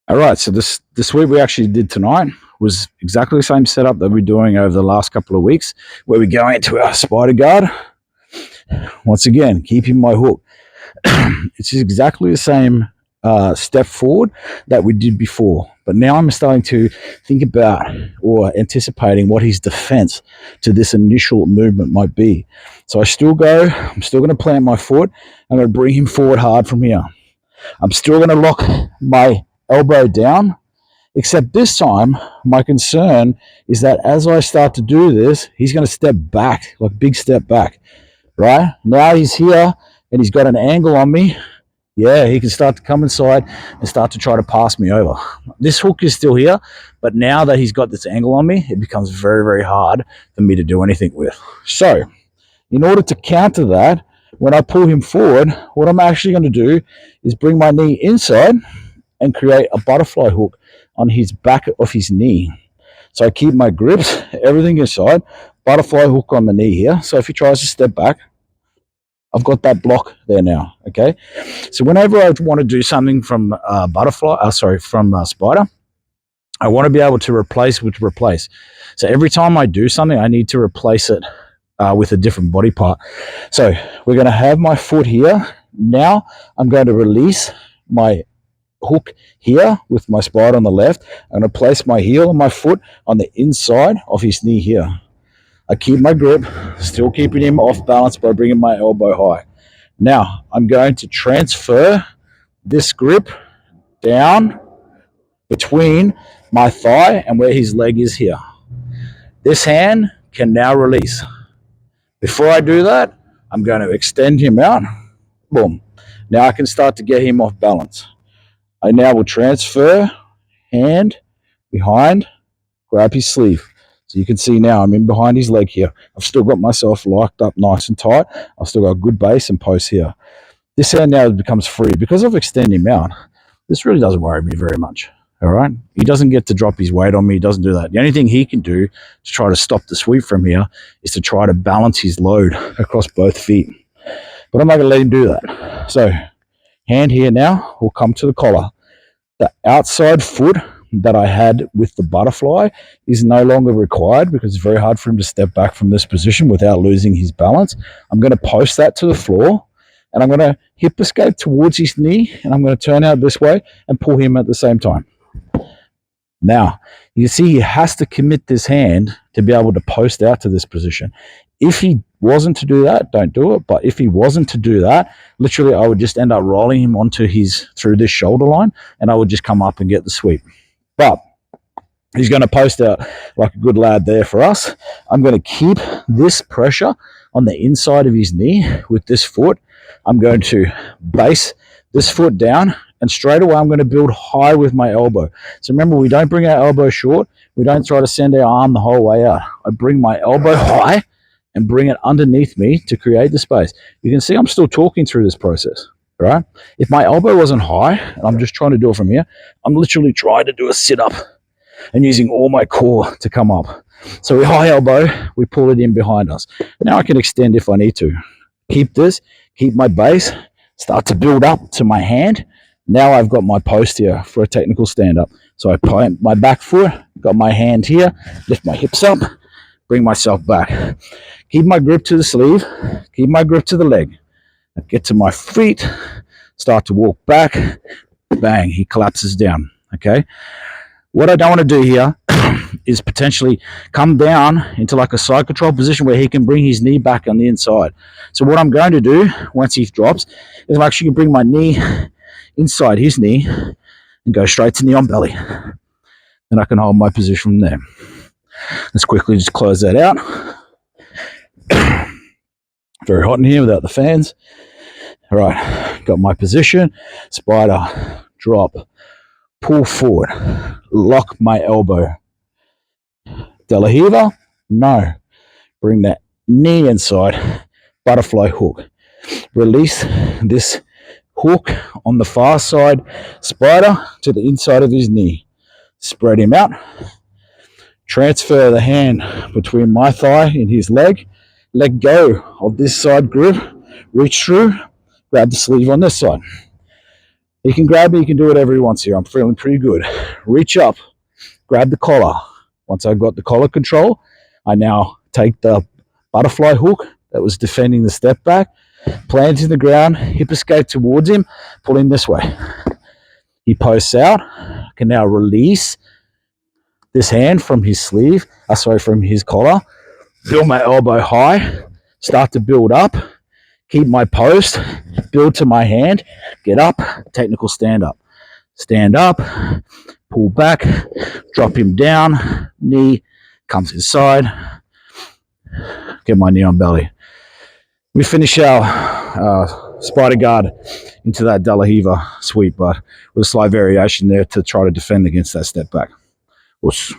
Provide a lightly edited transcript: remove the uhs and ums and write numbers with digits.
All right, so this week we actually did tonight was exactly the same setup that we're doing over the last couple of weeks, where we go into our spider guard. Once again, keeping my hook. It's exactly the same step forward that we did before, but now I'm starting to think about or anticipating what his defense to this initial movement might be. So I'm still going to plant my foot. I'm going to bring him forward hard from here. I'm still going to lock my elbow down, except this time my concern is that as I start to do this, he's going to step back, like big step back, right? Now he's here and he's got an angle on me. Yeah, he can start to come inside and start to try to pass me over. This hook is still here, but now that he's got this angle on me, it becomes very, very hard for me to do anything with. So in order to counter that, when I pull him forward, what I'm actually going to do is bring my knee inside and create a butterfly hook on his back of his knee. So I keep my grips, everything inside, butterfly hook on the knee here. So if he tries to step back, I've got that block there now, okay? So whenever I want to do something from spider, I want to be able to replace with replace. So every time I do something, I need to replace it with a different body part. So we're going to have my foot here. Now I'm going to release my hook here with my spider on the left. I'm going to place my heel and my foot on the inside of his knee here. I keep my grip, still keeping him off balance by bringing my elbow high. Now, I'm going to transfer this grip down between my thigh and where his leg is here. This hand can now release. Before I do that, I'm going to extend him out. Boom. Now I can start to get him off balance. I now will transfer, hand behind, grab his sleeve. So you can see now I'm in behind his leg here. I've still got myself locked up nice and tight. I've still got a good base and post here. This hand now becomes free. Because I've extended him out, this really doesn't worry me very much. All right? He doesn't get to drop his weight on me. He doesn't do that. The only thing he can do to try to stop the sweep from here is to try to balance his load across both feet. But I'm not going to let him do that. So hand here now will come to the collar. The outside foot that I had with the butterfly is no longer required because it's very hard for him to step back from this position without losing his balance. I'm going to post that to the floor and I'm going to hip escape towards his knee and I'm going to turn out this way and pull him at the same time. Now, you see he has to commit this hand to be able to post out to this position. If he wasn't to do that, don't do it. But if he wasn't to do that, literally I would just end up rolling him through this shoulder line and I would just come up and get the sweep. But he's going to post out like a good lad there for us. I'm going to keep this pressure on the inside of his knee with this foot. I'm going to base this foot down and straight away I'm going to build high with my elbow. So remember, we don't bring our elbow short. We don't try to send our arm the whole way out. I bring my elbow high and bring it underneath me to create the space. You can see I'm still talking through this process. Right? If my elbow wasn't high, and I'm just trying to do it from here, I'm literally trying to do a sit-up and using all my core to come up. So we high elbow, we pull it in behind us. Now I can extend if I need to. Keep this, keep my base, start to build up to my hand. Now I've got my post here for a technical stand-up. So I plant my back foot, got my hand here, lift my hips up, bring myself back. Keep my grip to the sleeve, keep my grip to the leg. I get to my feet, start to walk back, bang, he collapses down, okay? What I don't want to do here is potentially come down into like a side control position where he can bring his knee back on the inside. So what I'm going to do once he drops is I'm actually going to bring my knee inside his knee and go straight to knee on belly. And I can hold my position from there. Let's quickly just close that out. Very hot in here without the fans. All right, got my position. Spider, drop, pull forward, lock my elbow. De La Riva, no. Bring that knee inside, butterfly hook. Release this hook on the far side, spider to the inside of his knee. Spread him out. Transfer the hand between my thigh and his leg. Let go of this side grip. Reach through. Grab the sleeve on this side. He can grab me, he can do whatever he wants here. I'm feeling pretty good. Reach up, grab the collar. Once I've got the collar control, I now take the butterfly hook that was defending the step back, plant in the ground, hip escape towards him, pull him this way. He posts out. I can now release this hand from his sleeve, from his collar, build my elbow high, start to build up, keep my post, build to my hand, get up, technical stand up. Stand up, pull back, drop him down, knee comes inside, get my knee on belly. We finish our spider guard into that De La Riva sweep, but with a slight variation there to try to defend against that step back. Whoosh.